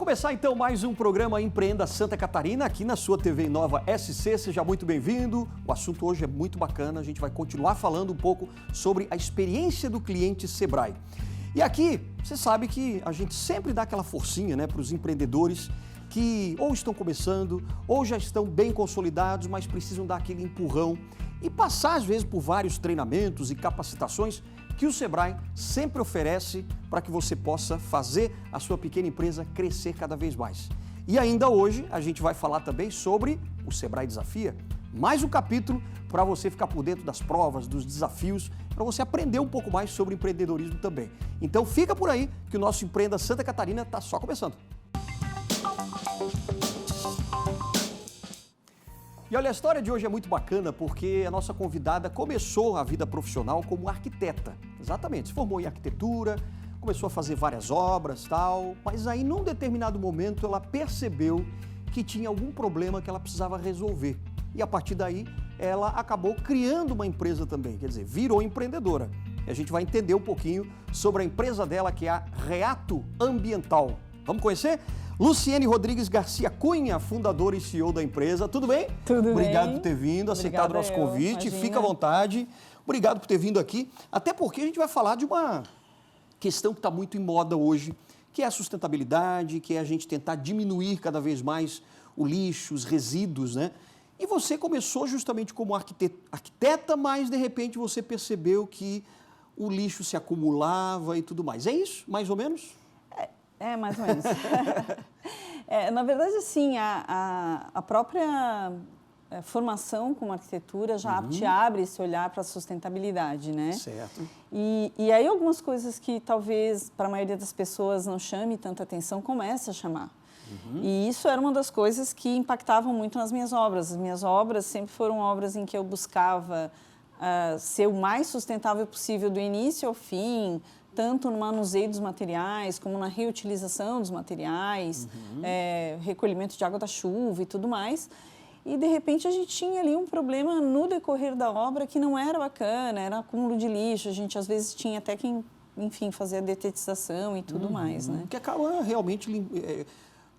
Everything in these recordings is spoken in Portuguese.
começar então mais um programa Empreenda Santa Catarina aqui na sua TV Nova SC. Seja muito bem-vindo. O assunto hoje é muito bacana. A gente vai continuar falando um pouco sobre a experiência do cliente Sebrae. E aqui, você sabe que a gente sempre dá aquela forcinha, né, para os empreendedores que ou estão começando ou já estão bem consolidados, mas precisam dar aquele empurrão e passar às vezes por vários treinamentos e capacitações que o Sebrae sempre oferece para que você possa fazer a sua pequena empresa crescer cada vez mais. E ainda hoje a gente vai falar também sobre o Sebrae Desafia, mais um capítulo para você ficar por dentro das provas, dos desafios, para você aprender um pouco mais sobre empreendedorismo também. Então fica por aí que o nosso Empreenda Santa Catarina está só começando. E olha, a história de hoje é muito bacana porque a nossa convidada começou a vida profissional como arquiteta. Exatamente, se formou em arquitetura, começou a fazer várias obras e tal, mas aí num determinado momento ela percebeu que tinha algum problema que ela precisava resolver. E a partir daí ela acabou criando uma empresa também, quer dizer, virou empreendedora. E a gente vai entender um pouquinho sobre a empresa dela que é a Reato Ambiental. Vamos conhecer? Luciene Rodrigues Garcia Cunha, fundadora e CEO da empresa. Tudo bem? Tudo bem. Obrigado por ter vindo, aceitado o nosso convite. Imagina. Fica à vontade. Obrigado por ter vindo aqui. Até porque a gente vai falar de uma questão que está muito em moda hoje, que é a sustentabilidade, que é a gente tentar diminuir cada vez mais o lixo, os resíduos, né? E você começou justamente como arquiteta, mas de repente você percebeu que o lixo se acumulava e tudo mais. É isso, mais ou menos? É, mais ou menos. Na verdade, assim, a própria formação com arquitetura já te abre esse olhar para a sustentabilidade, né? Certo. E aí algumas coisas que talvez para a maioria das pessoas não chame tanta atenção, começa a chamar. E isso era uma das coisas que impactavam muito nas minhas obras. As minhas obras sempre foram obras em que eu buscava ser o mais sustentável possível do início ao fim, tanto no manuseio dos materiais, como na reutilização dos materiais, recolhimento de água da chuva e tudo mais. E, de repente, a gente tinha ali um problema no decorrer da obra que não era bacana, era acúmulo de lixo, a gente às vezes tinha até que, enfim, fazer a detetização e tudo mais, né? Que acaba realmente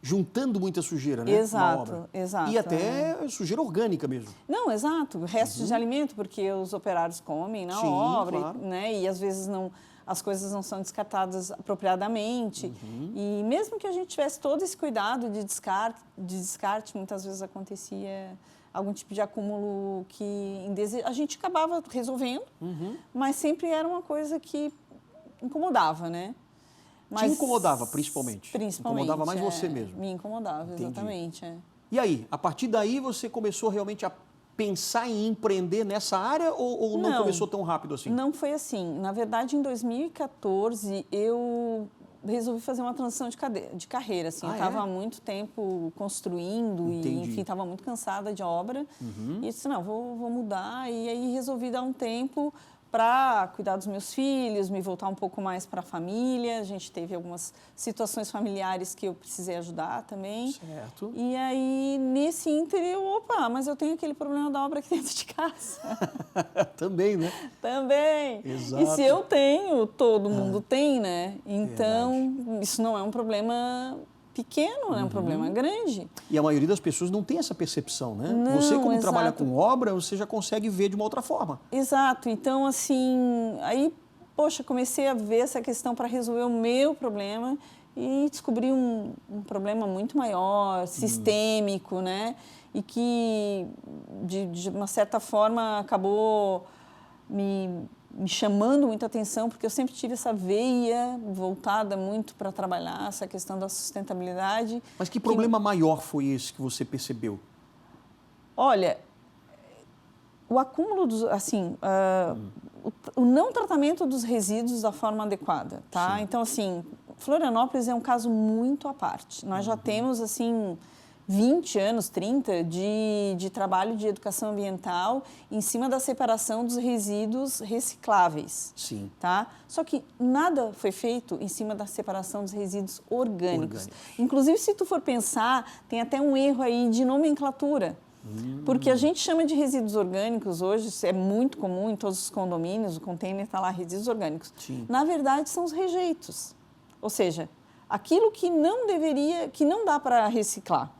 juntando muita sujeira, né? Exato, exato. E até sujeira orgânica mesmo. Não, exato, restos de alimento, porque os operários comem na obra, claro. né? E às vezes não... as coisas não são descartadas apropriadamente. E mesmo que a gente tivesse todo esse cuidado de descarte, muitas vezes acontecia algum tipo de acúmulo que a gente acabava resolvendo, mas sempre era uma coisa que incomodava, né? Te incomodava, principalmente? Principalmente. Incomodava mais você mesmo? Me incomodava, Entendi. exatamente. E aí, a partir daí você começou realmente a pensar em empreender nessa área ou não começou tão rápido assim? Não foi assim. Na verdade, em 2014, eu resolvi fazer uma transição de carreira. Assim. Eu estava há muito tempo construindo e, enfim, estava muito cansada de obra. E disse, não, vou mudar. E aí resolvi dar um tempo para cuidar dos meus filhos, me voltar um pouco mais para a família. A gente teve algumas situações familiares que eu precisei ajudar também. Certo. E aí, nesse ínter, mas eu tenho aquele problema da obra aqui dentro de casa. Também, né? Também. Exato. E se eu tenho, todo mundo tem, né? Então, isso não é um problema pequeno, é um problema grande. E a maioria das pessoas não tem essa percepção, né? Não, você, como exato. trabalha com obra, você já consegue ver de uma outra forma. Exato. Então, assim, aí, comecei a ver essa questão para resolver o meu problema e descobri um problema muito maior, sistêmico, né? E que, de uma certa forma, acabou me chamando muita atenção, porque eu sempre tive essa veia voltada muito para trabalhar essa questão da sustentabilidade. Mas que problema maior foi esse que você percebeu? Olha, o acúmulo dos, o não tratamento dos resíduos da forma adequada, tá? Sim. Então, assim, Florianópolis é um caso muito à parte. Nós já temos, assim, 20 anos, 30, de trabalho de educação ambiental em cima da separação dos resíduos recicláveis. Sim. Tá? Só que nada foi feito em cima da separação dos resíduos orgânicos. Inclusive, se tu for pensar, tem até um erro aí de nomenclatura. Porque a gente chama de resíduos orgânicos hoje, isso é muito comum em todos os condomínios, o container está lá, resíduos orgânicos. Sim. Na verdade, são os rejeitos. Ou seja, aquilo que não deveria, que não dá para reciclar.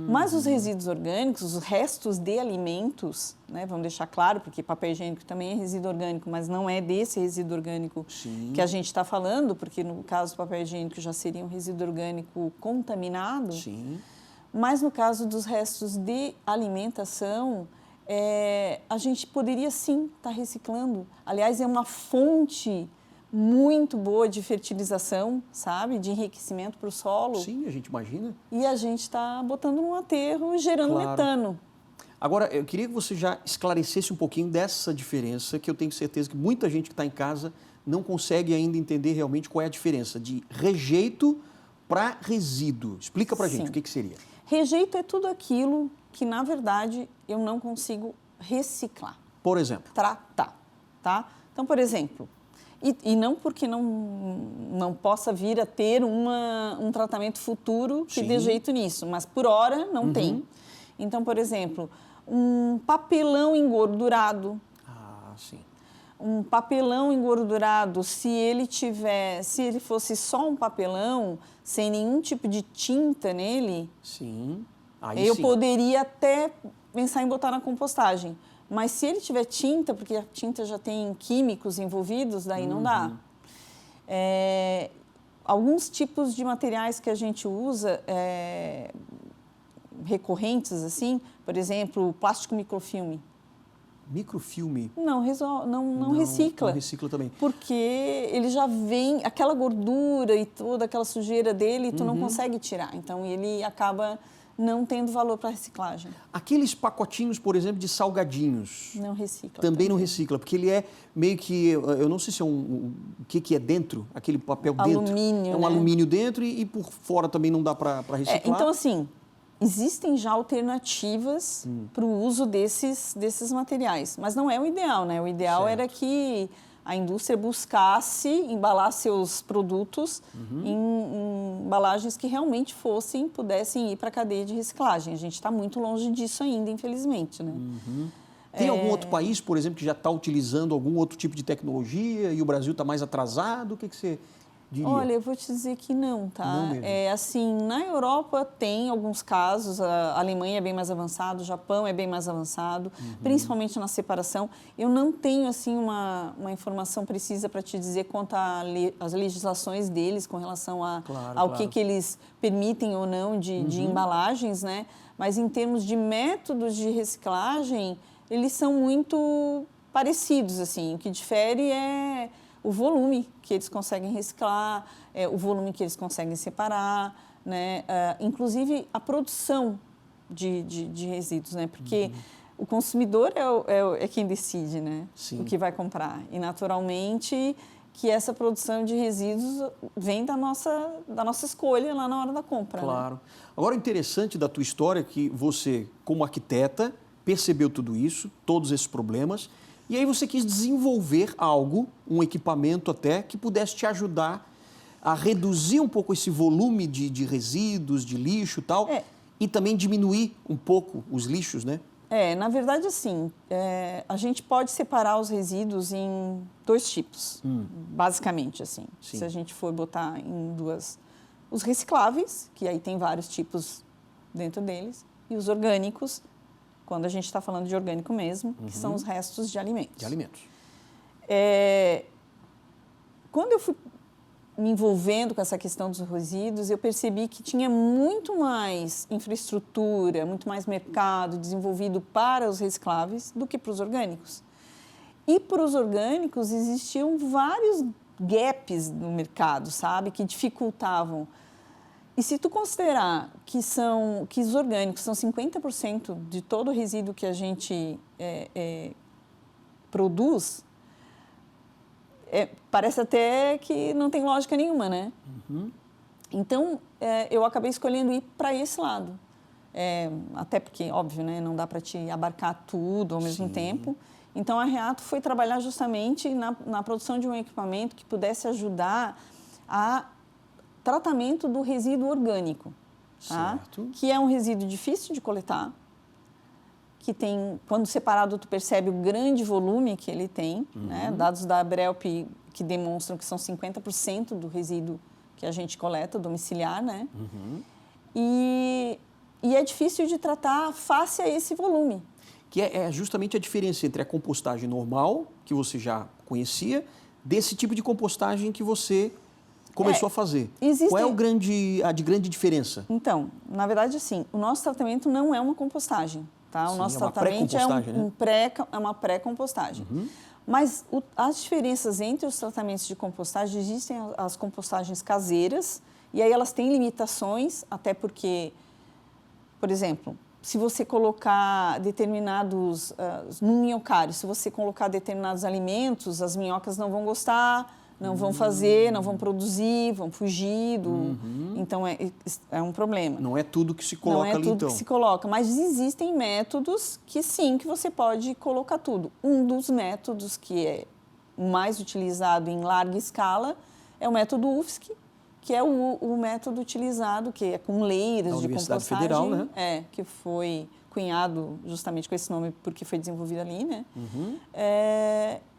Mas os resíduos orgânicos, os restos de alimentos, né, vamos deixar claro, porque papel higiênico também é resíduo orgânico, mas não é desse resíduo orgânico que a gente está falando, porque no caso do papel higiênico já seria um resíduo orgânico contaminado. Sim. Mas no caso dos restos de alimentação, a gente poderia sim estar reciclando. Aliás, é uma fonte muito boa de fertilização, sabe? De enriquecimento para o solo. Sim, a gente imagina. E a gente está botando no aterro e gerando metano. Agora, eu queria que você já esclarecesse um pouquinho dessa diferença, que eu tenho certeza que muita gente que está em casa não consegue ainda entender realmente qual é a diferença de rejeito para resíduo. Explica para a gente o que seria. Rejeito é tudo aquilo que, na verdade, eu não consigo reciclar. Por exemplo? Tratar, tá? Então, por exemplo, e não porque não possa vir a ter um tratamento futuro que dê jeito nisso, mas por hora não tem. Então, por exemplo, um papelão engordurado. Ah, sim. Um papelão engordurado, se ele fosse só um papelão, sem nenhum tipo de tinta nele, sim. Eu poderia até pensar em botar na compostagem. Mas se ele tiver tinta, porque a tinta já tem químicos envolvidos, daí não dá. Alguns tipos de materiais que a gente usa, recorrentes, assim, por exemplo, plástico microfilme. Microfilme? Não recicla. Não recicla também. Porque ele já vem, aquela gordura e toda aquela sujeira dele, tu não consegue tirar. Então, ele acaba não tendo valor para reciclagem. Aqueles pacotinhos, por exemplo, de salgadinhos. Não recicla. Também não recicla, porque ele é meio que, eu não sei se é o que é dentro, aquele papel dentro. Alumínio, É um alumínio dentro e por fora também não dá para reciclar. Então, assim, existem já alternativas para o uso desses materiais, mas não é o ideal, né? O ideal era que a indústria buscasse embalar seus produtos em embalagens que realmente pudessem ir para a cadeia de reciclagem. A gente está muito longe disso ainda, infelizmente, né? Tem algum outro país, por exemplo, que já está utilizando algum outro tipo de tecnologia e o Brasil está mais atrasado? O que você diria? Olha, eu vou te dizer que não, tá? Não mesmo. Assim, na Europa tem alguns casos, a Alemanha é bem mais avançado, o Japão é bem mais avançado, principalmente na separação. Eu não tenho, assim, uma informação precisa para te dizer quanto às legislações deles com relação ao que eles permitem ou não de embalagens, né? Mas em termos de métodos de reciclagem, eles são muito parecidos, assim. O que difere é o volume que eles conseguem reciclar, o volume que eles conseguem separar, né? Inclusive a produção de resíduos, né? Porque o consumidor é quem decide, né? Sim. O que vai comprar. E, naturalmente, que essa produção de resíduos vem da nossa escolha lá na hora da compra. Claro. Né? Agora, o interessante da tua história é que você, como arquiteta, percebeu tudo isso, todos esses problemas, e aí você quis desenvolver algo, um equipamento até, que pudesse te ajudar a reduzir um pouco esse volume de resíduos, de lixo e tal, e também diminuir um pouco os lixos, né? Na verdade, assim, a gente pode separar os resíduos em dois tipos, basicamente, assim. Sim. Se a gente for botar em duas... Os recicláveis, que aí tem vários tipos dentro deles, e os orgânicos, quando a gente está falando de orgânico mesmo, que são os restos de alimentos. De alimentos. Quando eu fui me envolvendo com essa questão dos resíduos, eu percebi que tinha muito mais infraestrutura, muito mais mercado desenvolvido para os recicláveis do que para os orgânicos. E para os orgânicos existiam vários gaps no mercado, sabe, que dificultavam. E se tu considerar que os orgânicos são 50% de todo o resíduo que a gente produz, parece até que não tem lógica nenhuma, né? Então, eu acabei escolhendo ir para esse lado. Até porque, óbvio, né, não dá para te abarcar tudo ao mesmo tempo. Então, a Reato foi trabalhar justamente na produção de um equipamento que pudesse ajudar a tratamento do resíduo orgânico, tá? Que é um resíduo difícil de coletar, que tem, quando separado, tu percebe o grande volume que ele tem, né? Dados da Abrelp que demonstram que são 50% do resíduo que a gente coleta domiciliar, né? E é difícil de tratar face a esse volume. Que é justamente a diferença entre a compostagem normal, que você já conhecia, desse tipo de compostagem que você começou a fazer. Qual é a de grande diferença? Então, na verdade, assim, o nosso tratamento não é uma compostagem, tá? O nosso tratamento é uma pré-compostagem. Mas as diferenças entre os tratamentos de compostagem, existem as compostagens caseiras, e aí elas têm limitações, até porque, por exemplo, se você colocar determinados, no minhocário, se você colocar determinados alimentos, as minhocas não vão gostar, não vão fazer, não vão produzir, vão fugir. Então, é um problema. Não é tudo que se coloca ali, então. Não é tudo que se coloca, mas existem métodos que sim, que você pode colocar tudo. Um dos métodos que é mais utilizado em larga escala é o método UFSC, que é o método utilizado, que é com leiras de compostagem. Federal, né? Que foi cunhado justamente com esse nome porque foi desenvolvido ali, né?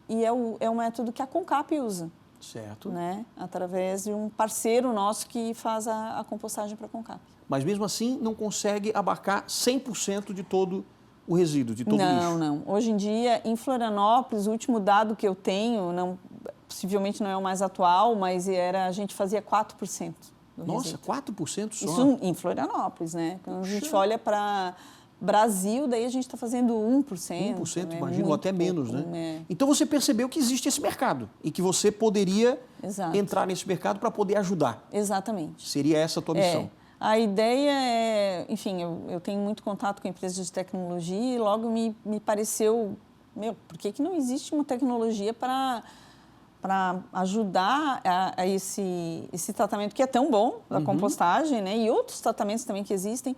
E é o método que a CONCAP usa. Certo. Né? Através de um parceiro nosso que faz a compostagem para a CONCAP. Mas mesmo assim não consegue abarcar 100% de todo o resíduo, de todo o lixo? Não. Hoje em dia, em Florianópolis, o último dado que eu tenho, possivelmente não é o mais atual, mas a gente fazia 4% do Nossa, resíduo. 4% só? Isso em Florianópolis, né? Quando a gente olha para Brasil, daí a gente está fazendo 1%. 1%, imagino, ou até menos, pouco, né? Então você percebeu que existe esse mercado e que você poderia entrar nesse mercado para poder ajudar. Exatamente. Seria essa a tua missão? A ideia é, enfim, eu tenho muito contato com empresas de tecnologia e logo me pareceu, por que não existe uma tecnologia para ajudar a esse tratamento que é tão bom, da compostagem, né? E outros tratamentos também que existem,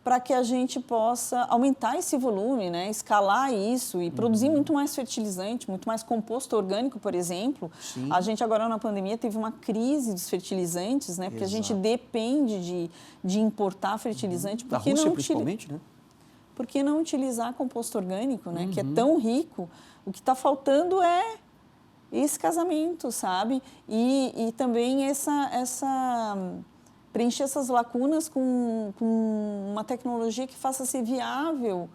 para que a gente possa aumentar esse volume, né? Escalar isso e produzir muito mais fertilizante, muito mais composto orgânico, por exemplo. Sim. A gente agora na pandemia teve uma crise dos fertilizantes, né? Porque a gente depende de importar fertilizante. Da Rússia, principalmente, né? Por que não utilizar composto orgânico, né? Que é tão rico? O que está faltando é esse casamento, sabe? E também preencher essas lacunas com uma tecnologia que faça ser viável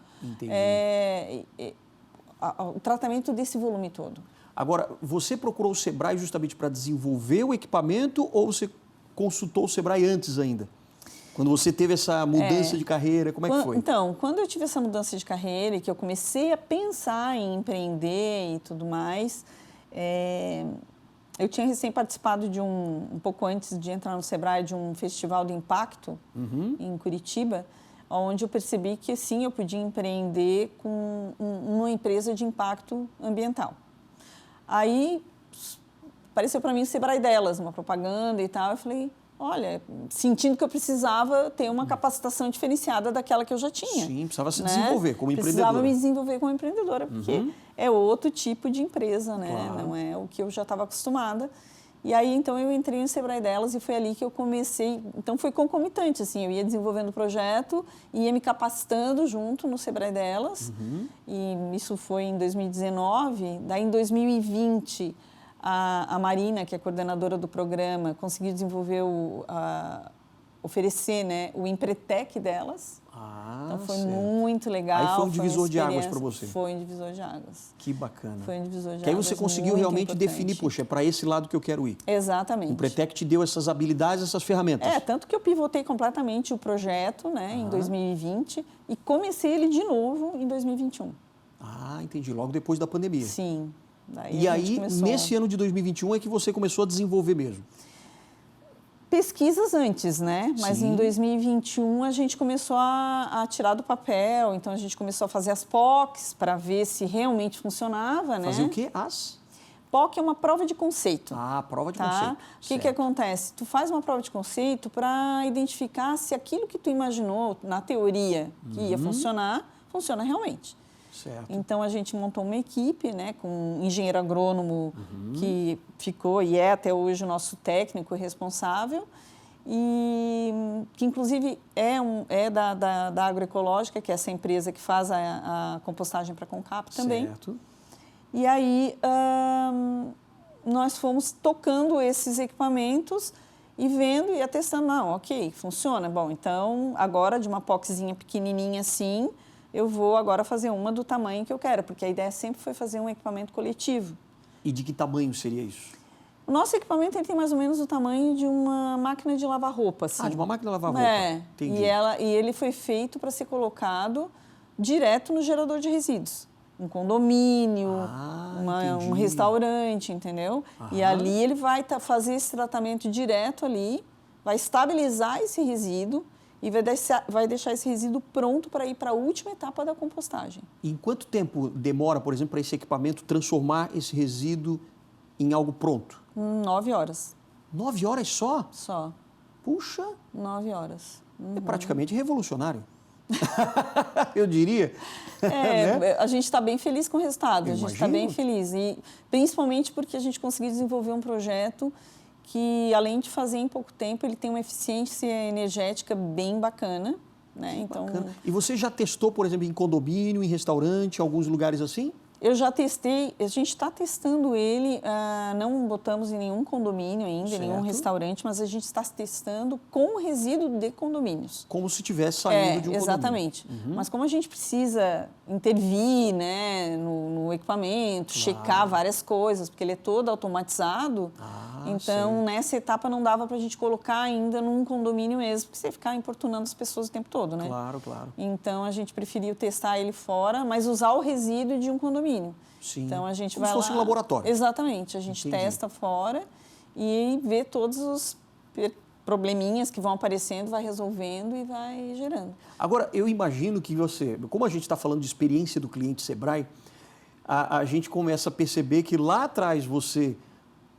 o tratamento desse volume todo. Agora, você procurou o Sebrae justamente para desenvolver o equipamento ou você consultou o Sebrae antes ainda? Quando você teve essa mudança de carreira, como é que foi? Então, quando eu tive essa mudança de carreira e que eu comecei a pensar em empreender e tudo mais, eu tinha recém participado de um pouco antes de entrar no Sebrae, de um festival de impacto em Curitiba, onde eu percebi que sim, eu podia empreender com uma empresa de impacto ambiental. Aí apareceu para mim o Sebrae delas, uma propaganda e tal, eu falei, olha, sentindo que eu precisava ter uma capacitação diferenciada daquela que eu já tinha. Sim, precisava se desenvolver como empreendedora. Precisava me desenvolver como empreendedora, porque é outro tipo de empresa, né? Claro. Não é o que eu já estava acostumada. E aí, então, eu entrei no Sebrae delas e foi ali que eu comecei. Então, foi concomitante, assim, eu ia desenvolvendo o projeto, ia me capacitando junto no Sebrae delas. E isso foi em 2019. Daí, em 2020... A Marina, que é coordenadora do programa, conseguiu desenvolver, oferecer, né, o Empretec delas. Então foi muito legal. Aí foi um divisor de águas para você. Foi um divisor de águas. Que bacana. Foi um divisor de águas. Que aí você conseguiu realmente definir, poxa, é para esse lado que eu quero ir. Exatamente. O Empretec te deu essas habilidades, essas ferramentas. Tanto que eu pivotei completamente o projeto, né, em 2020 e comecei ele de novo em 2021. Entendi. Logo depois da pandemia. Sim. E aí, nesse ano de 2021 é que você começou a desenvolver mesmo? Pesquisas antes, né? Mas em 2021 a gente começou a tirar do papel, então a gente começou a fazer as POCs para ver se realmente funcionava, né? Fazer o quê? POC é uma prova de conceito. Prova de conceito. O que acontece? Tu faz uma prova de conceito para identificar se aquilo que tu imaginou na teoria que ia funcionar, funciona realmente. Certo. Então, a gente montou uma equipe, né, com um engenheiro agrônomo que ficou e é até hoje o nosso técnico responsável, e que, inclusive, é da Agroecológica, que é essa empresa que faz a compostagem para a CONCAP também. Certo. E aí, nós fomos tocando esses equipamentos e vendo e ia testando. Não, ok, funciona. Bom, então agora de uma boxzinha pequenininha assim, eu vou agora fazer uma do tamanho que eu quero, porque a ideia sempre foi fazer um equipamento coletivo. E de que tamanho seria isso? O nosso equipamento ele tem mais ou menos o tamanho de uma máquina de lavar roupa. Assim. Ah, de uma máquina de lavar roupa. Entendi. E ele foi feito para ser colocado direto no gerador de resíduos. Um condomínio, um restaurante, entendeu? E ali ele vai fazer esse tratamento direto ali, vai estabilizar esse resíduo e vai deixar esse resíduo pronto para ir para a última etapa da compostagem. E em quanto tempo demora, por exemplo, para esse equipamento transformar esse resíduo em algo pronto? 9 horas. 9 horas só? Só. Puxa! 9 horas. É praticamente revolucionário. Eu diria. Né? A gente está bem feliz com o resultado, a gente está bem imagino. feliz. E principalmente porque a gente conseguiu desenvolver um projeto que, além de fazer em pouco tempo, ele tem uma eficiência energética bem bacana. Né? Então, bacana. E você já testou, por exemplo, em condomínio, em restaurante, alguns lugares assim? Eu já testei, a gente está testando ele, não botamos em nenhum condomínio ainda, em nenhum restaurante, mas a gente está testando com resíduo de condomínios. Como se estivesse saindo de um exatamente. condomínio. Mas como a gente precisa intervir, né, no equipamento, checar várias coisas, porque ele é todo automatizado, então nessa etapa não dava para a gente colocar ainda num condomínio mesmo, porque você ia ficar importunando as pessoas o tempo todo, né? Claro, claro. Então a gente preferiu testar ele fora, mas usar o resíduo de um condomínio. Sim. Então a gente como vai se fosse lá, um laboratório. Exatamente, a gente testa fora e vê todos os probleminhas que vão aparecendo, vai resolvendo e vai gerando. Agora, eu imagino que você, como a gente está falando de experiência do cliente Sebrae, a gente começa a perceber que lá atrás você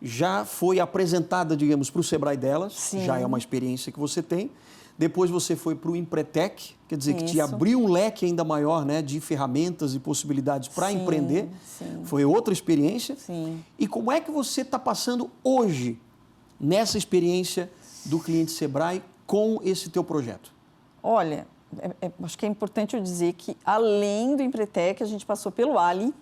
já foi apresentada, digamos, para o Sebrae delas, Sim. já é uma experiência que você tem. Depois você foi para o Empretec, quer dizer, que te Isso. abriu um leque ainda maior, né, de ferramentas e possibilidades para empreender. Sim. Foi outra experiência. Sim. E como é que você está passando hoje nessa experiência do cliente Sebrae com esse teu projeto? Olha, acho que é importante eu dizer que, além do Empretec, a gente passou pelo Ali,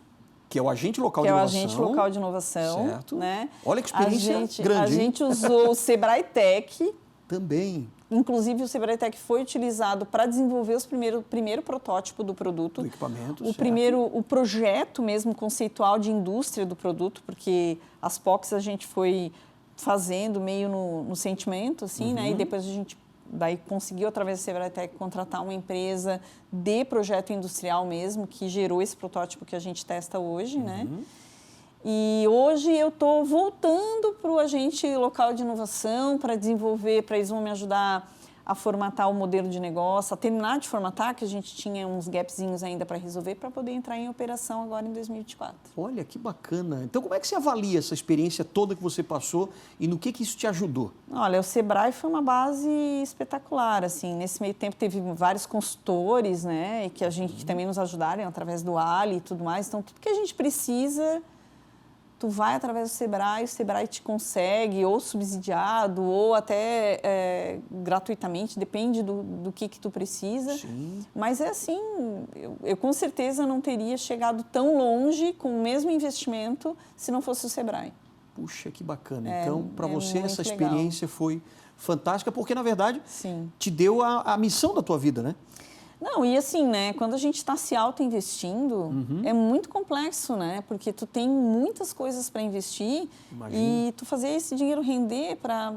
que é o agente local que de é o inovação. agente local de inovação. Certo. Né? Olha que experiência grande. A gente usou o Sebrae Tech. Também. Inclusive, o Sebrae Tech foi utilizado para desenvolver o primeiro protótipo do produto. Do equipamento, o projeto mesmo conceitual de indústria do produto, porque as POCs a gente foi fazendo meio no sentimento, assim, né? E depois a gente conseguiu, através do Sebrae Tech, contratar uma empresa de projeto industrial mesmo, que gerou esse protótipo que a gente testa hoje, né? E hoje eu estou voltando para o agente local de inovação para desenvolver, para eles vão me ajudar a formatar o modelo de negócio, a terminar de formatar, que a gente tinha uns gapzinhos ainda para resolver, para poder entrar em operação agora em 2024. Olha, que bacana. Então, como é que você avalia essa experiência toda que você passou e no que isso te ajudou? Olha, o Sebrae foi uma base espetacular, assim, nesse meio tempo teve vários consultores, né, e que que também nos ajudaram através do Ali e tudo mais, então tudo que a gente precisa... Tu vai através do Sebrae, o Sebrae te consegue, ou subsidiado, ou até gratuitamente, depende do que tu precisa. Sim. Mas é assim, eu com certeza não teria chegado tão longe com o mesmo investimento se não fosse o Sebrae. Puxa, que bacana. Então, para você, essa legal. experiência foi fantástica, porque, na verdade, Sim. te deu a missão da tua vida, né? Não, e assim, né, quando a gente está se auto-investindo, é muito complexo, né? Porque tu tem muitas coisas para investir. Imagino. E tu fazer esse dinheiro render para,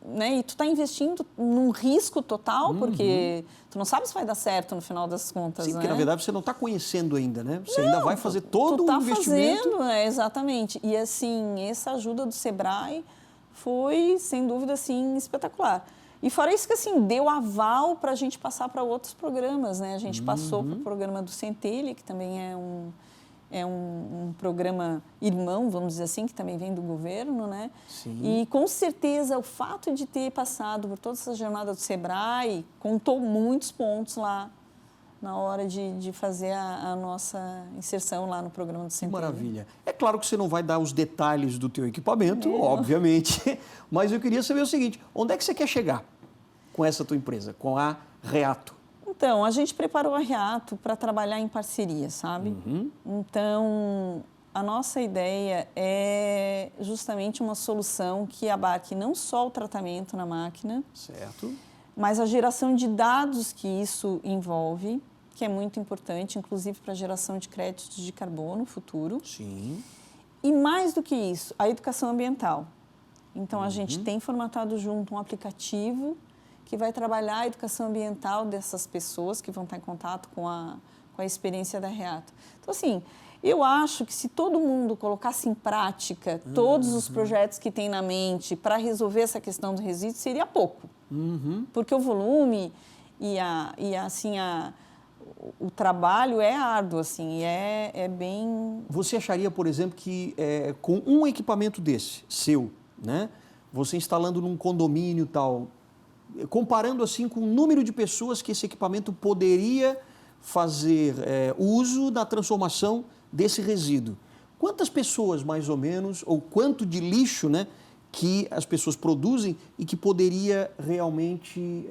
né? E tu tá investindo num risco total, porque tu não sabe se vai dar certo no final das contas, Sim, né? porque, na verdade, você não está conhecendo ainda, né? Você ainda vai fazer todo tu um investimento. Fazendo, exatamente. E assim, essa ajuda do Sebrae foi, sem dúvida, assim, espetacular. E fora isso que, assim, deu aval para a gente passar para outros programas, né? A gente passou para o programa do Centelha, que também é um programa irmão, vamos dizer assim, que também vem do governo, né? Sim. E, com certeza, o fato de ter passado por toda essa jornada do Sebrae contou muitos pontos lá na hora de fazer a nossa inserção lá no programa do Centelha. Maravilha. É claro que você não vai dar os detalhes do teu equipamento, obviamente, mas eu queria saber o seguinte, onde é que você quer chegar com essa tua empresa, com a Reato? Então, a gente preparou a Reato para trabalhar em parceria, sabe? Então, a nossa ideia é justamente uma solução que abarque não só o tratamento na máquina, certo, mas a geração de dados que isso envolve, que é muito importante, inclusive para a geração de créditos de carbono futuro. Sim. E mais do que isso, a educação ambiental. Então, a gente tem formatado junto um aplicativo que vai trabalhar a educação ambiental dessas pessoas que vão estar em contato com a experiência da Reato. Então, assim, eu acho que se todo mundo colocasse em prática todos os projetos que tem na mente para resolver essa questão do resíduo, seria pouco. Porque o volume o trabalho é árduo, assim, é bem... Você acharia, por exemplo, que com um equipamento desse, seu, né, você instalando num condomínio e tal, comparando assim com o número de pessoas que esse equipamento poderia fazer uso da transformação desse resíduo, quantas pessoas, mais ou menos, ou quanto de lixo, né, que as pessoas produzem e que poderia realmente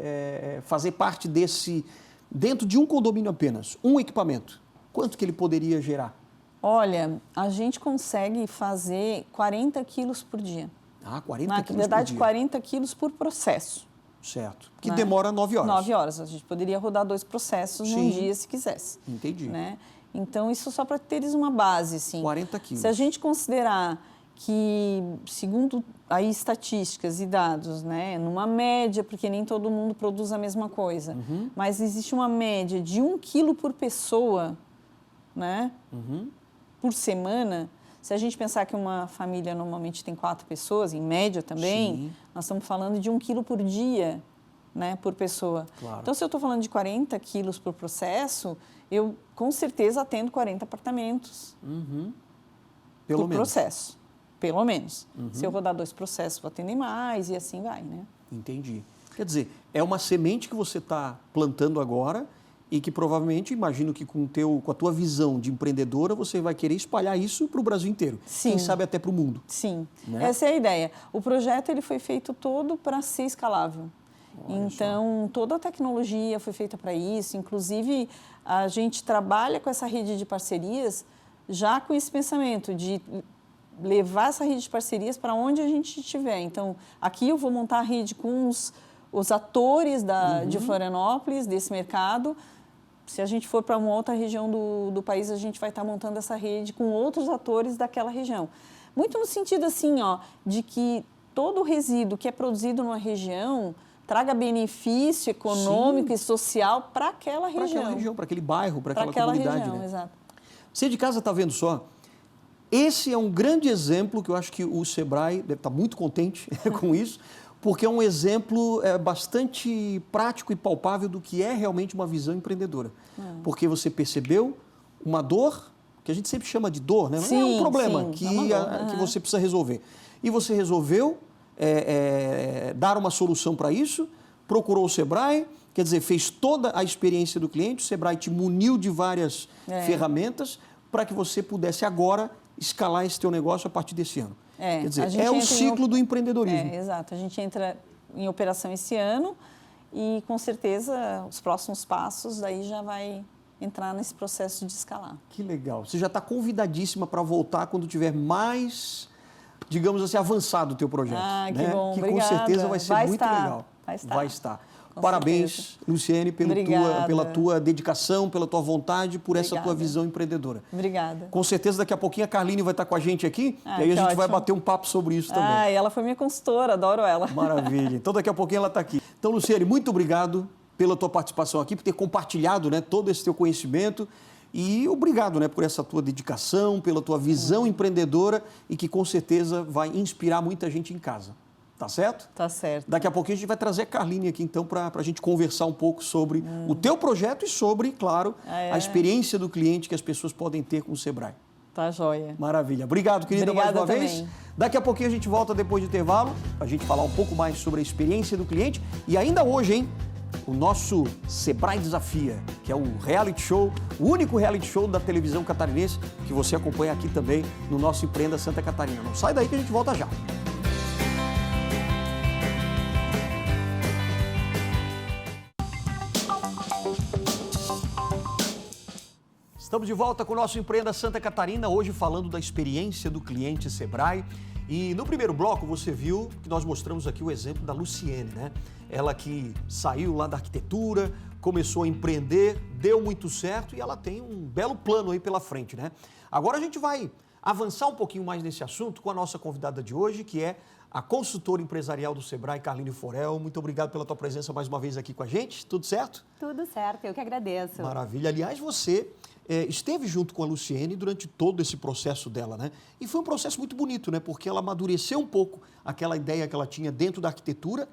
fazer parte desse... Dentro de um condomínio apenas, um equipamento, quanto que ele poderia gerar? Olha, a gente consegue fazer 40 quilos por dia. 40 quilos Na verdade, por dia. 40 quilos por processo. Certo. Que demora 9 horas. 9 horas. A gente poderia rodar 2 processos num dia se quisesse. Entendi. Né? Então, isso só para teres uma base, sim. 40 quilos. Se a gente considerar que, segundo aí estatísticas e dados, né, numa média, porque nem todo mundo produz a mesma coisa, mas existe uma média de 1 quilo por pessoa, né, por semana. Se a gente pensar que uma família normalmente tem 4 pessoas, em média também, nós estamos falando de 1 quilo por dia, né, por pessoa. Claro. Então, se eu estou falando de 40 quilos por processo, eu com certeza atendo 40 apartamentos por processo. Pelo menos. Se eu rodar 2 processos, vou atender mais e assim vai, né? Entendi. Quer dizer, é uma semente que você está plantando agora e que provavelmente, imagino que com a tua visão de empreendedora, você vai querer espalhar isso para o Brasil inteiro. Sim. Quem sabe até para o mundo. Sim. Né? Essa é a ideia. O projeto ele foi feito todo para ser escalável. Então, toda a tecnologia foi feita para isso. Inclusive, a gente trabalha com essa rede de parcerias já com esse pensamento de levar essa rede de parcerias para onde a gente estiver. Então, aqui eu vou montar a rede com os atores de Florianópolis, desse mercado. Se a gente for para uma outra região do país, a gente vai estar montando essa rede com outros atores daquela região. Muito no sentido assim, de que todo o resíduo que é produzido numa região traga benefício econômico e social para aquela região. Para aquela região, para aquele bairro, para aquela comunidade. Região, né? Exato. Você de casa está vendo só? Esse é um grande exemplo que eu acho que o Sebrae deve estar muito contente com isso, porque é um exemplo bastante prático e palpável do que é realmente uma visão empreendedora. Porque você percebeu uma dor, que a gente sempre chama de dor, né? Sim, é um problema que você precisa resolver. E você resolveu dar uma solução para isso, procurou o Sebrae, quer dizer, fez toda a experiência do cliente, o Sebrae te muniu de várias ferramentas para que você pudesse agora escalar esse teu negócio a partir desse ano. Quer dizer, é o ciclo do empreendedorismo. Exato. A gente entra em operação esse ano e, com certeza, os próximos passos daí já vai entrar nesse processo de escalar. Que legal. Você já está convidadíssima para voltar quando tiver mais, digamos assim, avançado o teu projeto. Que bom. Que Obrigada. Com certeza vai ser muito legal. Vai estar. Parabéns, Luciene, pela tua dedicação, pela tua vontade, por essa tua visão empreendedora. Obrigada. Com certeza, daqui a pouquinho a Carline vai estar com a gente aqui e aí a gente vai bater um papo sobre isso também. Ela foi minha consultora, adoro ela. Maravilha. Então, daqui a pouquinho ela está aqui. Então, Luciene, muito obrigado pela tua participação aqui, por ter compartilhado, né, todo esse teu conhecimento e obrigado, né, por essa tua dedicação, pela tua visão empreendedora e que com certeza vai inspirar muita gente em casa. Tá certo? Tá certo. Daqui a pouquinho a gente vai trazer a Carline aqui, então, para a gente conversar um pouco sobre o teu projeto e sobre, claro, a experiência do cliente que as pessoas podem ter com o Sebrae. Tá joia. Maravilha. Obrigado, querida, mais uma vez. Daqui a pouquinho a gente volta depois do intervalo, a gente falar um pouco mais sobre a experiência do cliente e ainda hoje, hein, o nosso Sebrae Desafia, que é o reality show, o único reality show da televisão catarinense que você acompanha aqui também no nosso Empreenda Santa Catarina. Não sai daí que a gente volta já. Estamos de volta com o nosso Empreenda Santa Catarina, hoje falando da experiência do cliente Sebrae. E no primeiro bloco você viu que nós mostramos aqui o exemplo da Luciene, né? Ela que saiu lá da arquitetura, começou a empreender, deu muito certo e ela tem um belo plano aí pela frente, né? Agora a gente vai avançar um pouquinho mais nesse assunto com a nossa convidada de hoje, que é a consultora empresarial do Sebrae, Carline Forel. Muito obrigado pela tua presença mais uma vez aqui com a gente. Tudo certo? Tudo certo, eu que agradeço. Maravilha. Aliás, você esteve junto com a Luciene durante todo esse processo dela, né? E foi um processo muito bonito, né? Porque ela amadureceu um pouco aquela ideia que ela tinha dentro da arquitetura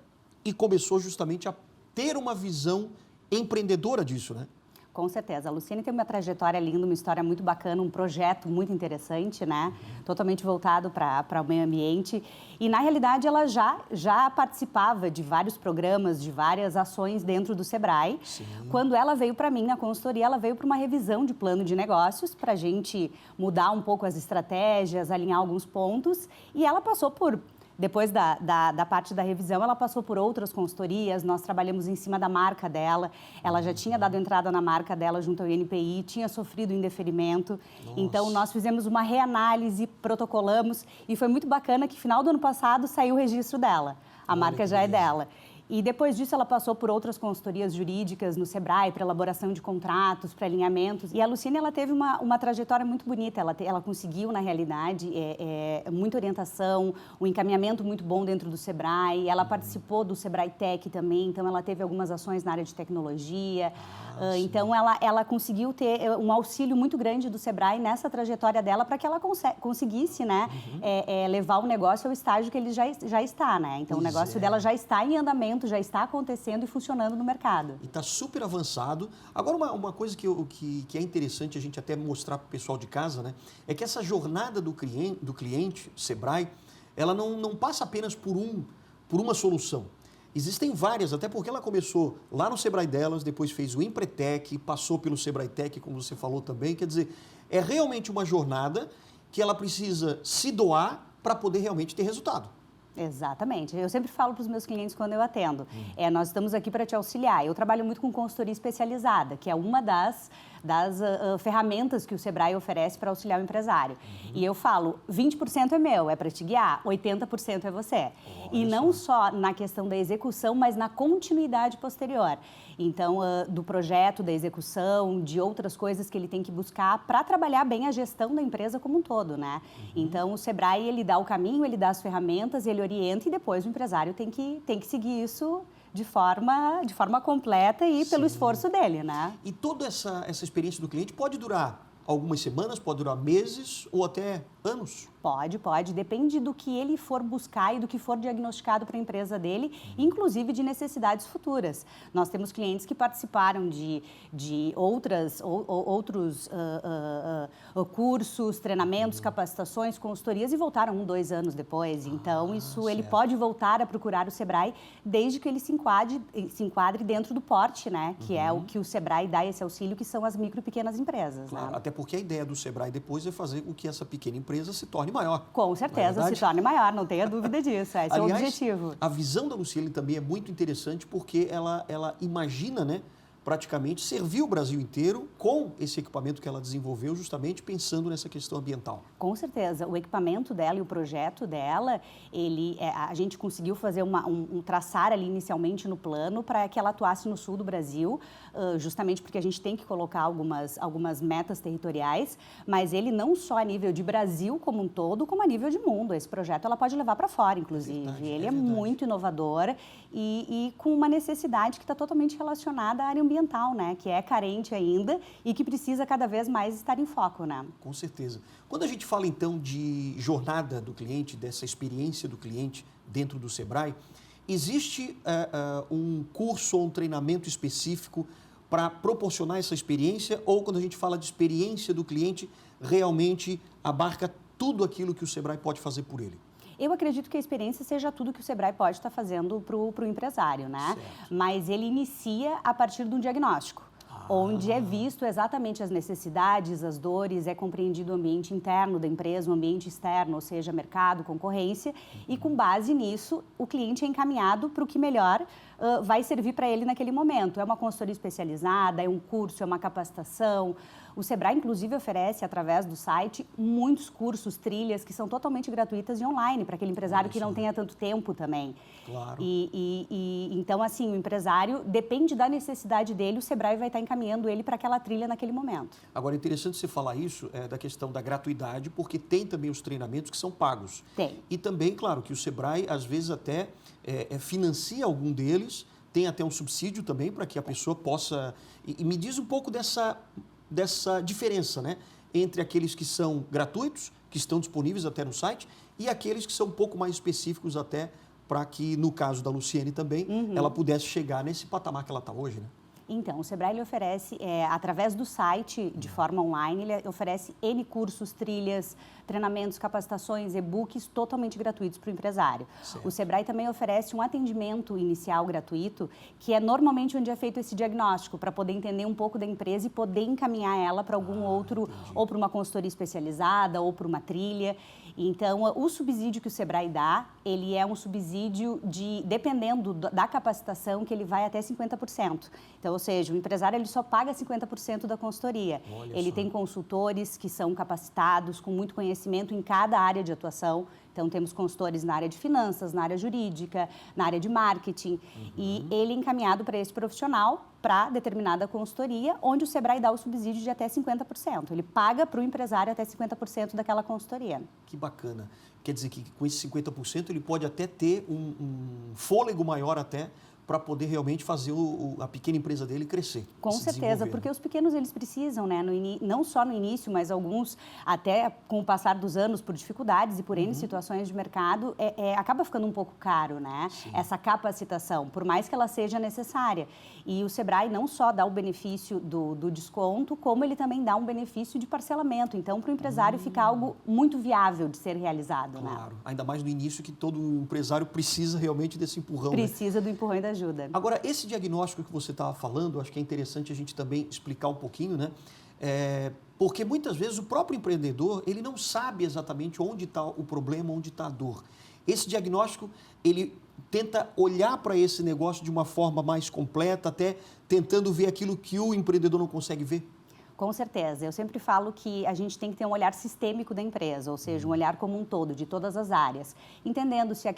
e começou justamente a ter uma visão empreendedora disso, né? Com certeza. A Luciene tem uma trajetória linda, uma história muito bacana, um projeto muito interessante, né? Totalmente voltado para o meio ambiente. E, na realidade, ela já participava de vários programas, de várias ações dentro do Sebrae. Sim. Quando ela veio para mim na consultoria, ela veio para uma revisão de plano de negócios, para a gente mudar um pouco as estratégias, alinhar alguns pontos. E ela passou por... Depois da parte da revisão, ela passou por outras consultorias, nós trabalhamos em cima da marca dela, ela já tinha dado entrada na marca dela junto ao INPI, tinha sofrido indeferimento, então nós fizemos uma reanálise, protocolamos e foi muito bacana que final do ano passado saiu o registro dela, a marca já é dela. E depois disso ela passou por outras consultorias jurídicas no Sebrae, para elaboração de contratos, para alinhamentos. E a Luciene, ela teve uma trajetória muito bonita, ela conseguiu, na realidade, muita orientação, um encaminhamento muito bom dentro do Sebrae. Ela participou do Sebrae Tech também, então ela teve algumas ações na área de tecnologia. Então ela conseguiu ter um auxílio muito grande do Sebrae nessa trajetória dela para que ela conseguisse, né, levar o negócio ao estágio que ele já está, né? Então o negócio dela já está em andamento, já está acontecendo e funcionando no mercado. E está super avançado. Agora, uma coisa que é interessante a gente até mostrar para o pessoal de casa, né? É que essa jornada do cliente Sebrae, ela não passa apenas por uma solução. Existem várias, até porque ela começou lá no Sebrae delas, depois fez o Empretec, passou pelo Sebrae Tech, como você falou também. Quer dizer, é realmente uma jornada que ela precisa se doar para poder realmente ter resultado. Exatamente. Eu sempre falo para os meus clientes quando eu atendo, nós estamos aqui para te auxiliar. Eu trabalho muito com consultoria especializada, que é uma das ferramentas que o Sebrae oferece para auxiliar o empresário. E eu falo, 20% é meu, é para te guiar, 80% é você. E não só na questão da execução, mas na continuidade posterior. Então, do projeto, da execução, de outras coisas que ele tem que buscar para trabalhar bem a gestão da empresa como um todo, né? Então, o Sebrae, ele dá o caminho, ele dá as ferramentas, ele orienta e depois o empresário tem que seguir isso de forma completa e pelo esforço dele, né? E toda essa experiência do cliente pode durar algumas semanas, pode durar meses ou até anos? Pode. Depende do que ele for buscar e do que for diagnosticado para a empresa dele, inclusive de necessidades futuras. Nós temos clientes que participaram de outros cursos, treinamentos, capacitações, consultorias e voltaram 1, 2 anos depois. Então, ele pode voltar a procurar o Sebrae desde que ele se enquadre dentro do porte, né? Que é o que o Sebrae dá esse auxílio, que são as micro e pequenas empresas. Claro, né? Até porque a ideia do Sebrae depois é fazer com que essa pequena empresa se torne maior. Com certeza, se torne maior, não tenha dúvida disso. Esse é o objetivo. A visão da Luciene também é muito interessante porque ela imagina, né, praticamente servir o Brasil inteiro com esse equipamento que ela desenvolveu, justamente pensando nessa questão ambiental. Com certeza. O equipamento dela e o projeto dela, a gente conseguiu fazer traçar ali inicialmente no plano para que ela atuasse no sul do Brasil, justamente porque a gente tem que colocar algumas metas territoriais, mas ele não só a nível de Brasil como um todo, como a nível de mundo. Esse projeto ela pode levar para fora, inclusive. Ele é muito inovador e com uma necessidade que está totalmente relacionada à área ambiental, né? Que é carente ainda e que precisa cada vez mais estar em foco, né? Com certeza. Quando a gente fala, então, de jornada do cliente, dessa experiência do cliente dentro do Sebrae, existe um curso ou um treinamento específico para proporcionar essa experiência? Ou quando a gente fala de experiência do cliente, realmente abarca tudo aquilo que o Sebrae pode fazer por ele? Eu acredito que a experiência seja tudo que o Sebrae pode estar fazendo para o empresário, né? Certo. Mas ele inicia a partir de um diagnóstico, onde é visto exatamente as necessidades, as dores, é compreendido o ambiente interno da empresa, o ambiente externo, ou seja, mercado, concorrência, e com base nisso, o cliente é encaminhado para o que melhor vai servir para ele naquele momento. É uma consultoria especializada, é um curso, é uma capacitação. O Sebrae, inclusive, oferece, através do site, muitos cursos, trilhas, que são totalmente gratuitas e online, para aquele empresário que não tenha tanto tempo também. Claro. Então, assim, o empresário, depende da necessidade dele, o Sebrae vai estar encaminhando ele para aquela trilha naquele momento. Agora, é interessante você falar isso, da questão da gratuidade, porque tem também os treinamentos que são pagos. Tem. E também, claro, que o Sebrae, às vezes, até financia algum deles, tem até um subsídio também para que a pessoa possa... E me diz um pouco dessa diferença, né, entre aqueles que são gratuitos, que estão disponíveis até no site, e aqueles que são um pouco mais específicos até para que, no caso da Luciene também, ela pudesse chegar nesse patamar que ela está hoje, né? Então, o Sebrae ele oferece, através do site, de forma online, ele oferece N cursos, trilhas, treinamentos, capacitações, e-books totalmente gratuitos para o empresário. Certo. O Sebrae também oferece um atendimento inicial gratuito, que é normalmente onde é feito esse diagnóstico, para poder entender um pouco da empresa e poder encaminhar ela para algum outro, entendi. Ou para uma consultoria especializada, ou para uma trilha. Então, o subsídio que o Sebrae dá, ele é um subsídio dependendo da capacitação, que ele vai até 50%. Então, ou seja, o empresário ele só paga 50% da consultoria. Ele tem consultores que são capacitados, com muito conhecimento em cada área de atuação. Então, temos consultores na área de finanças, na área jurídica, na área de marketing. E ele é encaminhado para esse profissional, para determinada consultoria, onde o Sebrae dá o subsídio de até 50%. Ele paga para o empresário até 50% daquela consultoria. Que bacana. Quer dizer que com esse 50% ele pode até ter um fôlego maior até para poder realmente fazer a pequena empresa dele crescer. Com certeza, porque os pequenos eles precisam, né? Não só no início, mas alguns até com o passar dos anos por dificuldades e por N situações de mercado, acaba ficando um pouco caro, né? Sim. Essa capacitação, por mais que ela seja necessária. E o Sebrae não só dá o benefício do desconto, como ele também dá um benefício de parcelamento. Então, para o empresário fica algo muito viável de ser realizado, né? Claro, ainda mais no início que todo empresário precisa realmente desse empurrão. Precisa, né? Do empurrão e da ajuda. Agora, esse diagnóstico que você estava falando, acho que é interessante a gente também explicar um pouquinho, né? Porque muitas vezes o próprio empreendedor, ele não sabe exatamente onde está o problema, onde está a dor. Esse diagnóstico, ele tenta olhar para esse negócio de uma forma mais completa, até tentando ver aquilo que o empreendedor não consegue ver. Com certeza. Eu sempre falo que a gente tem que ter um olhar sistêmico da empresa, ou seja, um olhar como um todo, de todas as áreas. Entendendo se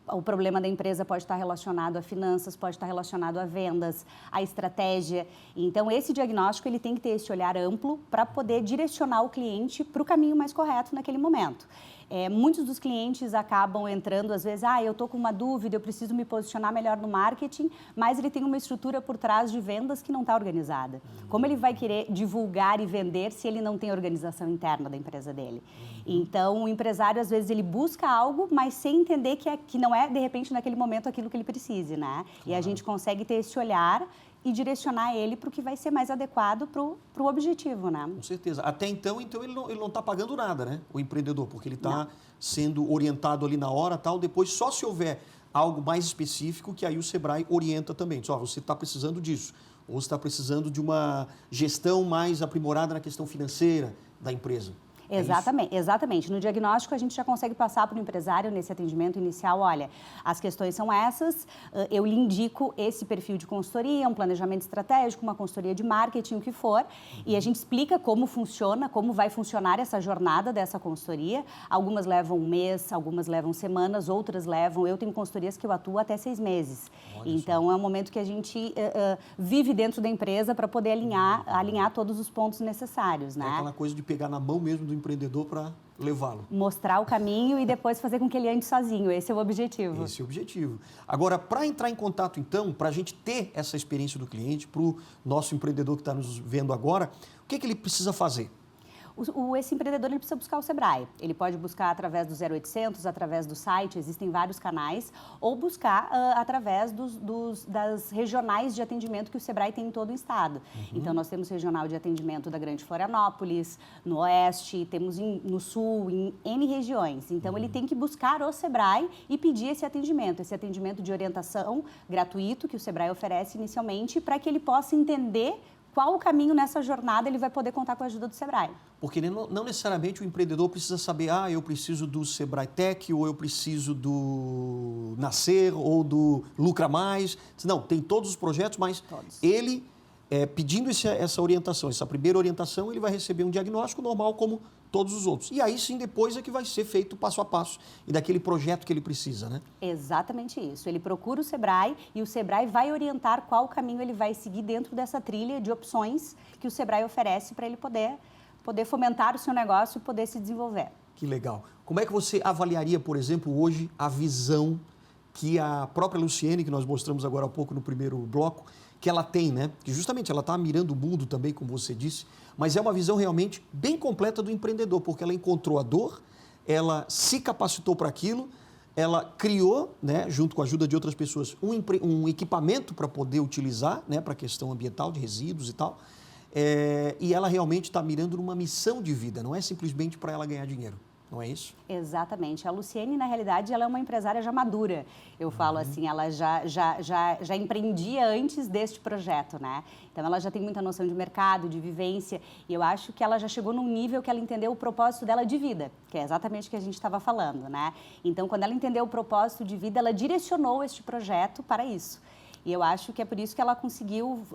o problema da empresa pode estar relacionado a finanças, pode estar relacionado a vendas, a estratégia. Então, esse diagnóstico, ele tem que ter esse olhar amplo para poder direcionar o cliente para o caminho mais correto naquele momento. Muitos dos clientes acabam entrando, às vezes, eu estou com uma dúvida, eu preciso me posicionar melhor no marketing, mas ele tem uma estrutura por trás de vendas que não está organizada. Como ele vai querer divulgar e vender se ele não tem organização interna da empresa dele? Então, o empresário, às vezes, ele busca algo, mas sem entender que não é, de repente, naquele momento, aquilo que ele precise, né? Claro. E a gente consegue ter esse olhar e direcionar ele para o que vai ser mais adequado para o objetivo, né? Com certeza. Até então ele não está pagando nada, né? O empreendedor, porque ele está sendo orientado ali na hora, tal. Depois, só se houver algo mais específico, que aí o Sebrae orienta também. Diz, você está precisando disso. Ou você está precisando de uma gestão mais aprimorada na questão financeira da empresa. Exatamente. No diagnóstico, a gente já consegue passar para o empresário, nesse atendimento inicial, olha, as questões são essas, eu lhe indico esse perfil de consultoria, um planejamento estratégico, uma consultoria de marketing, o que for, e a gente explica como funciona, como vai funcionar essa jornada dessa consultoria. Algumas levam um mês, algumas levam semanas, outras eu tenho consultorias que eu atuo até 6 meses. Olha, então, é um momento que a gente vive dentro da empresa para poder alinhar todos os pontos necessários, né? É aquela coisa de pegar na mão mesmo do empreendedor para levá-lo. Mostrar o caminho e depois fazer com que ele ande sozinho. Esse é o objetivo. Esse é o objetivo. Agora, para entrar em contato, então, para a gente ter essa experiência do cliente, para o nosso empreendedor que está nos vendo agora, o que ele precisa fazer? Esse empreendedor ele precisa buscar o Sebrae. Ele pode buscar através do 0800, através do site, existem vários canais, ou buscar através das regionais de atendimento que o Sebrae tem em todo o estado. Então, nós temos regional de atendimento da Grande Florianópolis, no Oeste, temos no Sul, em N regiões. Então, ele tem que buscar o Sebrae e pedir esse atendimento de orientação gratuito que o Sebrae oferece inicialmente, para que ele possa entender qual o caminho nessa jornada ele vai poder contar com a ajuda do Sebrae. Porque não necessariamente o empreendedor precisa saber, eu preciso do Sebrae Tech, ou eu preciso do Nascer, ou do Lucra Mais. Não, tem todos os projetos, mas ele, pedindo essa orientação, essa primeira orientação, ele vai receber um diagnóstico normal como todos os outros. E aí sim, depois é que vai ser feito passo a passo e daquele projeto que ele precisa, né? Exatamente isso. Ele procura o Sebrae e o Sebrae vai orientar qual caminho ele vai seguir dentro dessa trilha de opções que o Sebrae oferece para ele poder fomentar o seu negócio e poder se desenvolver. Que legal. Como é que você avaliaria, por exemplo, hoje a visão que a própria Luciene, que nós mostramos agora há pouco no primeiro bloco, que ela tem, né? Que justamente ela está mirando o mundo também, como você disse, mas é uma visão realmente bem completa do empreendedor, porque ela encontrou a dor, ela se capacitou para aquilo, ela criou, né, junto com a ajuda de outras pessoas, um equipamento para poder utilizar, né, para a questão ambiental, de resíduos e tal, e ela realmente está mirando numa missão de vida, não é simplesmente para ela ganhar dinheiro. Não é isso? Exatamente. A Luciene, na realidade, ela é uma empresária já madura. Eu falo assim, ela já empreendia antes deste projeto, né? Então, ela já tem muita noção de mercado, de vivência, e eu acho que ela já chegou num nível que ela entendeu o propósito dela de vida, que é exatamente o que a gente estava falando, né? Então, quando ela entendeu o propósito de vida, ela direcionou este projeto para isso. E eu acho que é por isso que ela conseguiu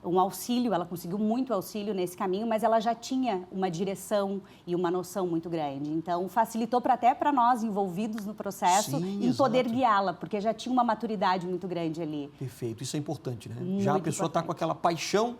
um auxílio, ela conseguiu muito auxílio nesse caminho, mas ela já tinha uma direção e uma noção muito grande. Então, facilitou até para nós, envolvidos no processo, em poder guiá-la, porque já tinha uma maturidade muito grande ali. Perfeito, isso é importante, né? Muito já a pessoa está com aquela paixão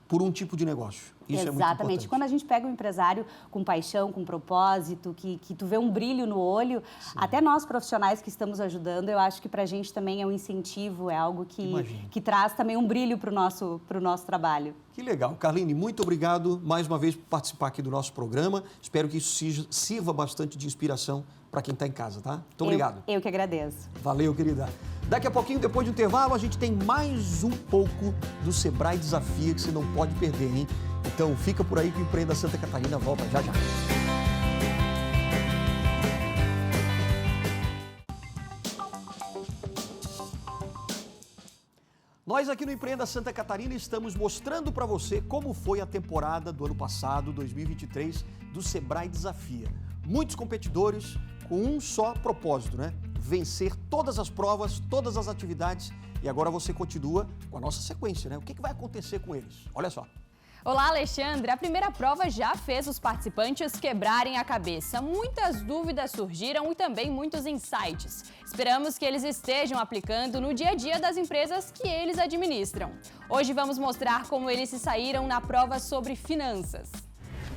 por um tipo de negócio. Isso é muito importante. Exatamente. Quando a gente pega um empresário com paixão, com propósito, que tu vê um brilho no olho, até nós profissionais que estamos ajudando, eu acho que para a gente também é um incentivo, é algo que traz também um brilho para o nosso trabalho. Que legal. Carline, muito obrigado mais uma vez por participar aqui do nosso programa. Espero que isso sirva bastante de inspiração para quem está em casa, tá? Muito obrigado. Eu que agradeço. Valeu, querida. Daqui a pouquinho, depois do intervalo, a gente tem mais um pouco do Sebrae Desafia que você não pode perder, hein? Então, fica por aí que o Empreenda Santa Catarina volta já já. Nós aqui no Empreenda Santa Catarina estamos mostrando para você como foi a temporada do ano passado, 2023, do Sebrae Desafia. Muitos competidores com um só propósito, né? Vencer todas as provas, todas as atividades. E agora você continua com a nossa sequência, né? O que vai acontecer com eles? Olha só. Olá, Alexandre. A primeira prova já fez os participantes quebrarem a cabeça. Muitas dúvidas surgiram e também muitos insights. Esperamos que eles estejam aplicando no dia a dia das empresas que eles administram. Hoje vamos mostrar como eles se saíram na prova sobre finanças.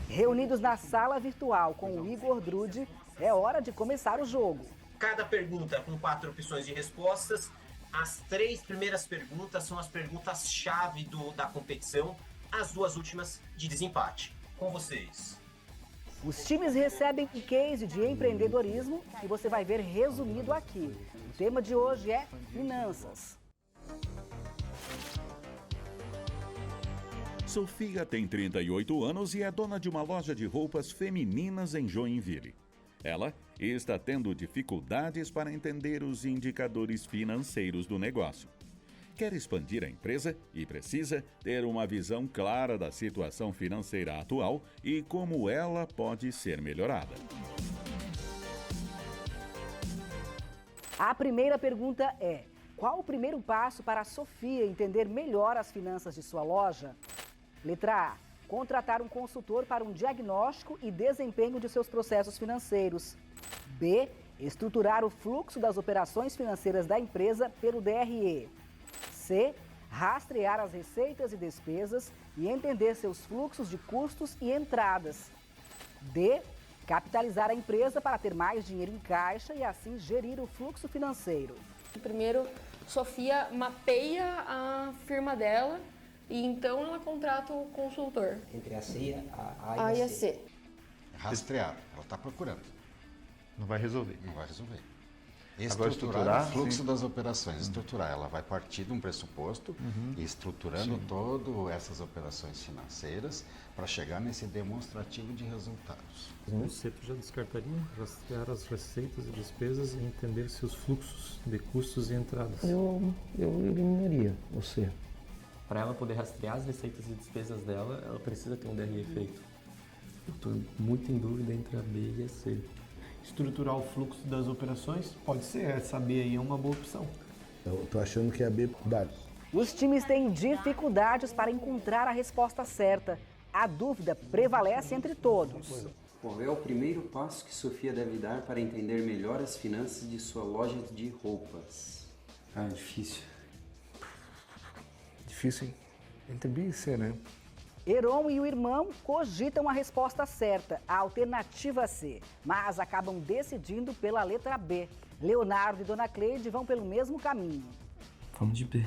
Reunidos na sala virtual com o Igor Drude, é hora de começar o jogo. Cada pergunta com 4 opções de respostas. As 3 primeiras perguntas são as perguntas-chave da competição. As 2 últimas de desempate. Com vocês. Os times recebem um case de empreendedorismo que você vai ver resumido aqui. O tema de hoje é finanças. Sofia tem 38 anos e é dona de uma loja de roupas femininas em Joinville. Ela está tendo dificuldades para entender os indicadores financeiros do negócio. Quer expandir a empresa e precisa ter uma visão clara da situação financeira atual e como ela pode ser melhorada. A primeira pergunta é: qual o primeiro passo para a Sofia entender melhor as finanças de sua loja? Letra A: contratar um consultor para um diagnóstico e desempenho de seus processos financeiros. B: estruturar o fluxo das operações financeiras da empresa pelo DRE. C: rastrear as receitas e despesas e entender seus fluxos de custos e entradas. D: capitalizar a empresa para ter mais dinheiro em caixa e assim gerir o fluxo financeiro. Primeiro, Sofia mapeia a firma dela e então ela contrata o consultor. Entre a C e a e a C. Rastrear, ela está procurando. Não vai resolver. Não vai resolver. Agora, Estruturar o fluxo das operações. Estruturar, ela vai partir de um pressuposto e estruturando todas essas operações financeiras para chegar nesse demonstrativo de resultados. O C tu já descartaria, rastrear as receitas e despesas e entender seus fluxos de custos e entradas. Eu eliminaria o C. Para ela poder rastrear as receitas e despesas dela, ela precisa ter um DRE feito. Eu estou muito em dúvida entre a B e a C. Estruturar o fluxo das operações pode ser, essa B aí é uma boa opção. Eu tô achando que a B dá. Os times têm dificuldades para encontrar a resposta certa. A dúvida prevalece entre todos. Qual é o primeiro passo que Sofia deve dar para entender melhor as finanças de sua loja de roupas? Ah, difícil. Difícil, hein? Entre B e C, né? Heron e o irmão cogitam a resposta certa, a alternativa C, mas acabam decidindo pela letra B. Leonardo e Dona Cleide vão pelo mesmo caminho. Vamos de B.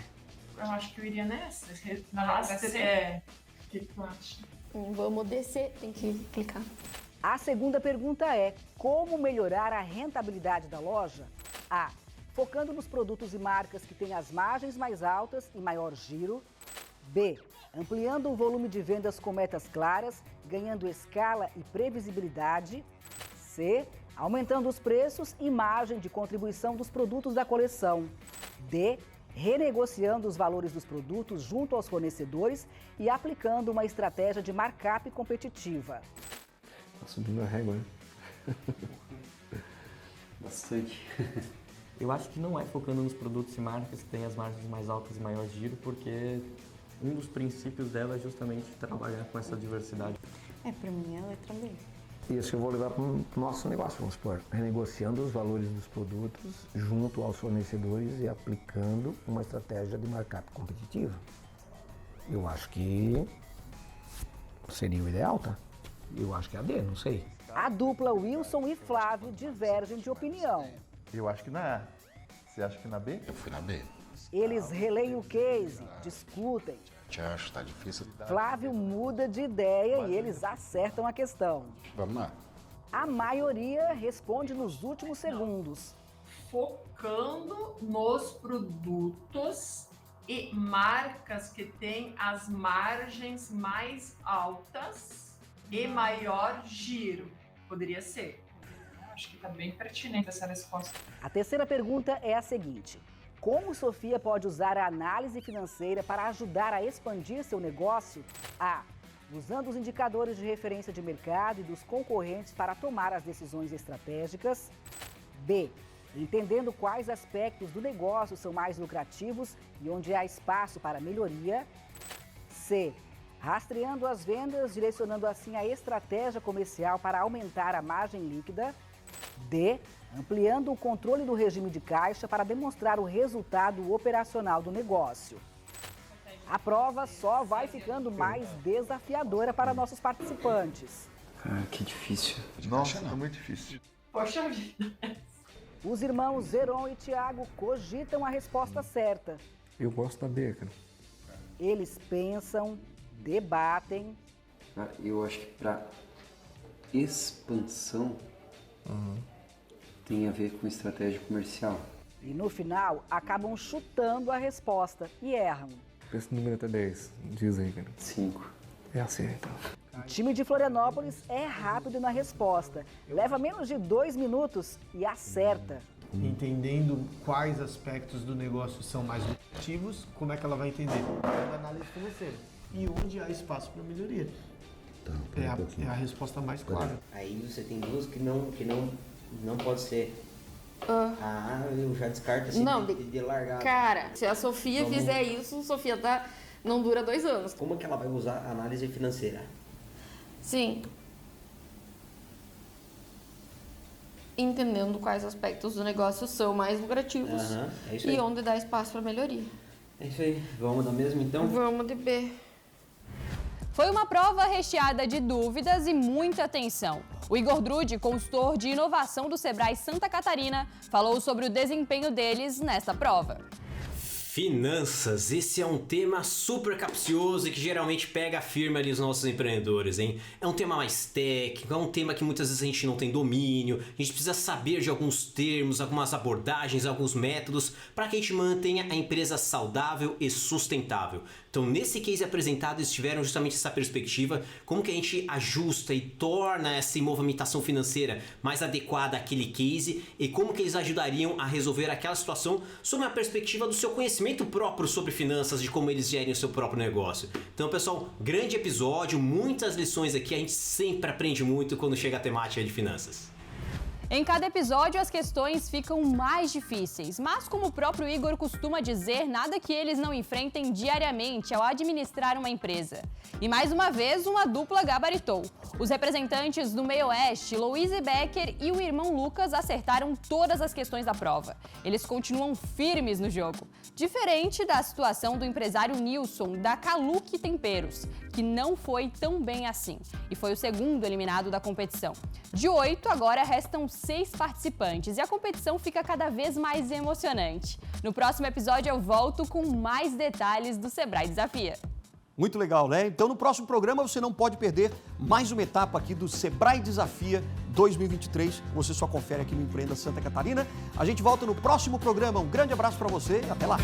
Eu acho que eu iria nessa. Na letra C. O que tu acha? Vamos descer, tem que clicar. A segunda pergunta é: como melhorar a rentabilidade da loja? A. Focando nos produtos e marcas que têm as margens mais altas e maior giro. B. Ampliando o volume de vendas com metas claras, ganhando escala e previsibilidade. C. Aumentando os preços e margem de contribuição dos produtos da coleção. D. Renegociando os valores dos produtos junto aos fornecedores e aplicando uma estratégia de markup competitiva. Tá subindo a régua, né? Bastante. Eu acho que não é focando nos produtos e marcas que têm as margens mais altas e maior giro, porque um dos princípios dela é justamente trabalhar com essa diversidade. Para mim é a letra B. Isso eu vou levar para o nosso negócio, vamos supor, renegociando os valores dos produtos junto aos fornecedores e aplicando uma estratégia de markup competitiva. Eu acho que seria o ideal, tá? Eu acho que é a D, não sei. A dupla Wilson e Flávio divergem de opinião. Eu acho que na A. Você acha que na B? Eu fui na B. Eles releem o case, discutem. Te acho, tá difícil. Flávio muda de ideia e eles acertam a questão. Vamos lá. A maioria responde nos últimos segundos. Focando nos produtos e marcas que têm as margens mais altas e maior giro. Poderia ser. Acho que está bem pertinente essa resposta. A terceira pergunta é a seguinte: como Sofia pode usar a análise financeira para ajudar a expandir seu negócio? A. Usando os indicadores de referência de mercado e dos concorrentes para tomar as decisões estratégicas. B. Entendendo quais aspectos do negócio são mais lucrativos e onde há espaço para melhoria. C. Rastreando as vendas, direcionando assim a estratégia comercial para aumentar a margem líquida. D. Ampliando o controle do regime de caixa para demonstrar o resultado operacional do negócio. A prova só vai ficando mais desafiadora para nossos participantes. Cara, que difícil. Nossa, é muito difícil. Poxa vida. Os irmãos Heron e Tiago cogitam a resposta certa. Eu gosto da B, cara. Eles pensam, debatem. Cara, eu acho que para expansão tem a ver com estratégia comercial. E no final, acabam chutando a resposta e erram. Esse número até 10. Diz aí, cara. 5. É assim, então. O time de Florianópolis é rápido na resposta. Leva menos de 2 minutos e acerta. Entendendo quais aspectos do negócio são mais lucrativos, como é que ela vai entender? Da análise financeira. E onde há espaço para melhoria. É a resposta mais clara. Aí você tem duas que não pode ser. Eu já descarto assim Não, de largar. Cara, se a Sofia fizer isso, Sofia não dura 2 anos. Como é que ela vai usar a análise financeira? Sim. Entendendo quais aspectos do negócio são mais lucrativos É isso e aí. onde dá espaço para melhoria. É isso aí. Vamos da mesma então? Vamos de B. Foi uma prova recheada de dúvidas e muita atenção. O Igor Drude, consultor de inovação do Sebrae Santa Catarina, falou sobre o desempenho deles nessa prova. Finanças, esse é um tema super capcioso e que geralmente pega firme ali os nossos empreendedores, hein? É um tema mais técnico, é um tema que muitas vezes a gente não tem domínio, a gente precisa saber de alguns termos, algumas abordagens, alguns métodos para que a gente mantenha a empresa saudável e sustentável. Então, nesse case apresentado, eles tiveram justamente essa perspectiva, como que a gente ajusta e torna essa movimentação financeira mais adequada àquele case e como que eles ajudariam a resolver aquela situação sob a perspectiva do seu conhecimento conhecimento próprio sobre finanças, de como eles gerem o seu próprio negócio. Então, pessoal, grande episódio, muitas lições aqui, a gente sempre aprende muito quando chega a temática de finanças. Em cada episódio, as questões ficam mais difíceis, mas como o próprio Igor costuma dizer, nada que eles não enfrentem diariamente ao administrar uma empresa. E mais uma vez, uma dupla gabaritou. Os representantes do Meio Oeste, Louise Becker e o irmão Lucas, acertaram todas as questões da prova. Eles continuam firmes no jogo. Diferente da situação do empresário Nilson, da Caluque Temperos, que não foi tão bem assim e foi o segundo eliminado da competição. De 8, agora restam 6 participantes e a competição fica cada vez mais emocionante. No próximo episódio eu volto com mais detalhes do Sebrae Desafia. Muito legal, né? Então no próximo programa você não pode perder mais uma etapa aqui do Sebrae Desafia 2023. Você só confere aqui no Empreenda Santa Catarina. A gente volta no próximo programa. Um grande abraço para você e até lá.